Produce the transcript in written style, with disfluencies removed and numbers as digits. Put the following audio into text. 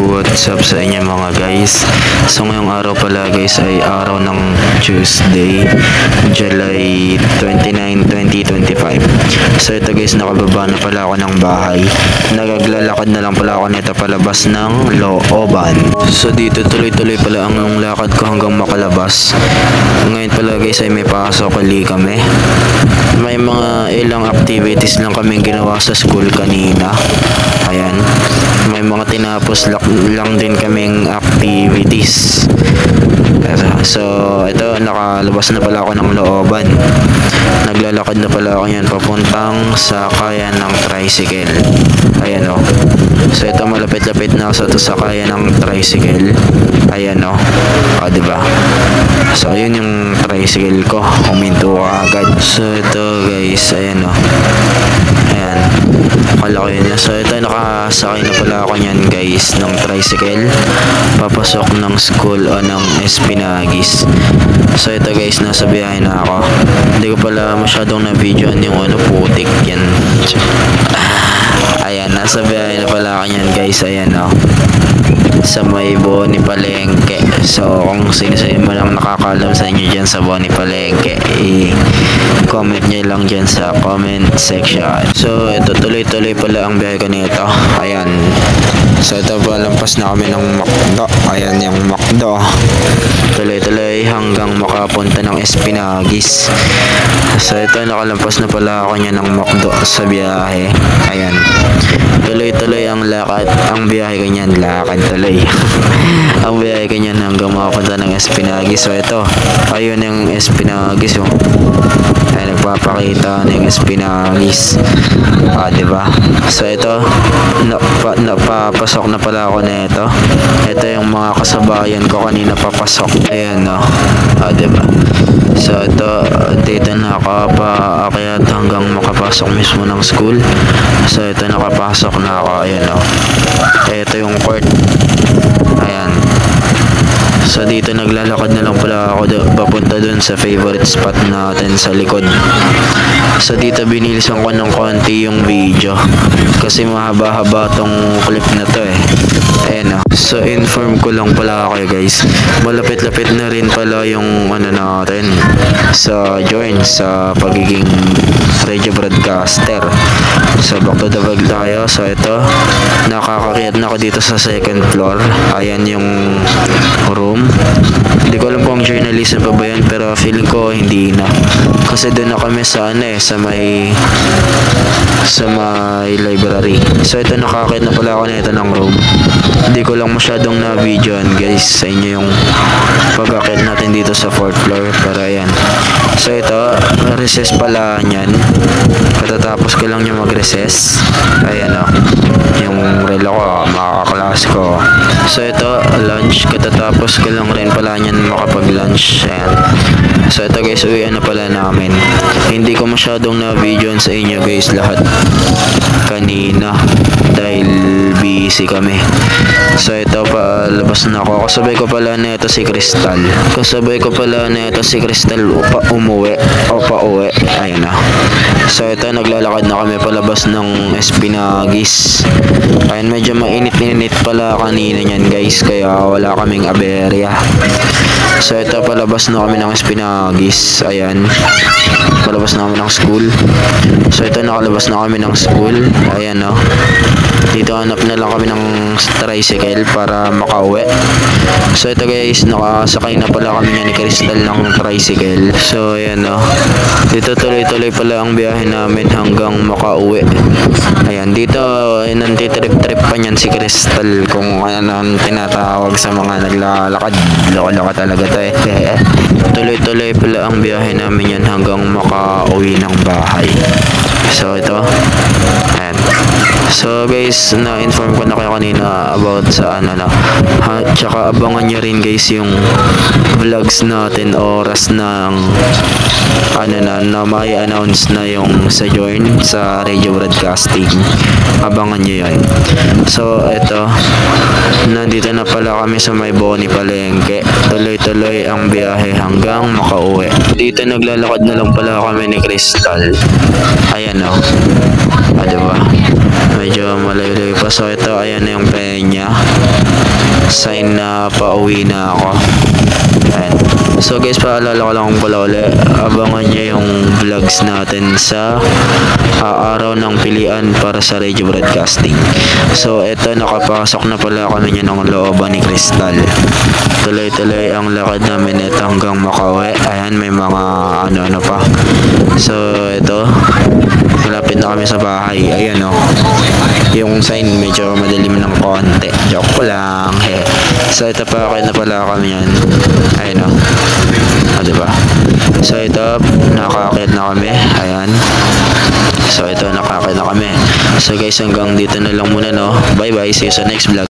What's up sa inyo mga guys? So ngayong araw pala guys ay araw ng Tuesday, July 29, 2025. So ito guys, nakababa na pala ako ng bahay. Naglalakad na lang pala ako nito palabas ng looban. So dito tuloy-tuloy pala ang lakad ko hanggang makalabas. Ngayon pala guys ay may pasok ulit kami. May mga ilang activities lang kaming ginawa sa school kanina. Ayan, may mga tinapos lang din kaming activities. So ito, nakalabas na pala ako ng looban. Naglalakad na pala ako yan papuntang sakayan ng tricycle. Ayan o. So ito, malapit-lapit na ako sa sakayan ng tricycle. Ayan o. O diba? So ayun yung tricycle ko. Uminto ka agad. So ito guys, ayan o. Ayan. Akala ko yun. So ito, nakasakay na pala ako yan guys ng tricycle papasok ng school o ng Espinagis. So ito guys, nasa biyahe na ako. Hindi ko pala masyadong na-videoan yung putik yan. Ayan, nasa biyahe na pala ako yan guys. Ayan o, sa may Boni Palengke. So kung sino-sino mo lang nakakalam sa inyo dyan sa Boni Palengke, i-comment nyo lang dyan sa comment section. So ito, tuloy-tuloy pala ang biyahe ko nito. Ayan. So ito, palampas na kami ng McDo. Ayan yung McDo. Tuloy-tuloy hanggang makapunta ng Espinagis. So ito, nakalampas na pala ako niya ng McDo sa biyahe. Ayan. Tuloy-tuloy ang lakad. Ang biyahe ko niyan, lakad tuloy. Ang biyahe ko niyan hanggang makapunta ng Espinagis. So ito, ayun yung Espinagis. Oh. Ay, nagpapakita ng Espinagis. Diba? So ito, napapasok na pala ako na ito. Ito yung mga kasabayan ko kanina papasok. Ayan no. Diba? So ito, dito na ako paakyat hanggang makapasok mismo ng school. So ito, nakapasok na ako. Ayan no. Ito yung court. Ayan. So dito naglalakad na lang pala ako papunta dun sa favorite spot natin sa likod. So dito binilisan ko ng konti yung video kasi mahaba-haba tong clip na to eh. Ayan o. So inform ko lang pala kayo guys, malapit-lapit na rin pala yung natin sa join sa pagiging radio broadcaster. So back to the vlog tayo. So ito, nakakakyat na ako dito sa second floor. Ayan yung room. Hindi ko alam kung journalism pa ba yan, pero feeling ko hindi na. Kasi doon na kami sa sa may library. So ito, nakakit na pala ako nito ng room. Hindi ko lang masyadong na-videoan guys sa inyo yung pag-akit natin dito sa 4th floor. Pero ayan. So ito, recess pala niyan. Katatapos ko lang yung mag-recess. Ayan o. Yung relo ko, makakaklas ko. So ito, lunch. Katatapos ko lang rin pala niyan makapag-lunch. Ayan. So ito guys, uwian na pala namin. Hindi ko masyadong na-videoan sa inyo guys lahat kanina dahil busy kami. So ito, palabas na ako. Kasabay ko pala na ito si Crystal. Umuwi o pauwi. Ayun na. So ito, naglalakad na kami palabas ng Espinagis. Ayun, medyo mainit-init pala kanina niyan guys, kaya wala kaming aberya. So ito, palabas na kami ng Espinagis. Ayan, palabas na kami ng school. So ito, nakalabas na kami ng school. Ayan o. Dito hanap na lang kami ng tricycle para makauwi. So ito guys, nakasakay na pala kami niya ni Crystal ng tricycle. So ayan o. Dito tuloy-tuloy pala ang biyahe namin hanggang makauwi. Ayan, dito nantitrip-trip pa niyan si Crystal kung ano ang tinatawag sa mga naglalakad. Loko-loko talaga to eh. Tuloy-tuloy pala ang biyahe namin yan hanggang makauwi ng bahay. So ito, ayan. So guys, na-inform ko na kayo kanina about sa tsaka abangan nyo rin guys yung vlogs natin, oras ng na may announce na yung sa join sa radio broadcasting. Abangan nyo yun. So ito, nandito na pala kami sa may Boni Palengke. Tuloy-tuloy ang biyahe hanggang makauwi. Dito naglalakad na lang pala kami ni Crystal. Ayan o. Diba? Medyo malayo-layo pa. So ito, ayan na yung penya. pauwi na ako. Ayan. So guys, paalala ko lang pala ulit, abangan nyo yung vlogs natin sa araw ng pilian para sa radio broadcasting. So eto, nakapasok na pala kami niya ng looban ni Crystal. Tuloy-tuloy ang lakad namin ito hanggang makauwi. Ayan, may mga ano pa. So ito, malapit na kami sa bahay. Ayan o, yung sign medyo madilim ng konti, joke ko lang. So ito pa, okay na pala kami yan. Ayan o, diba? So ito, nakakakit na kami. Ayan. So ito, nakakakit na kami. So guys, hanggang dito na lang muna, no. Bye bye, see you sa next vlog.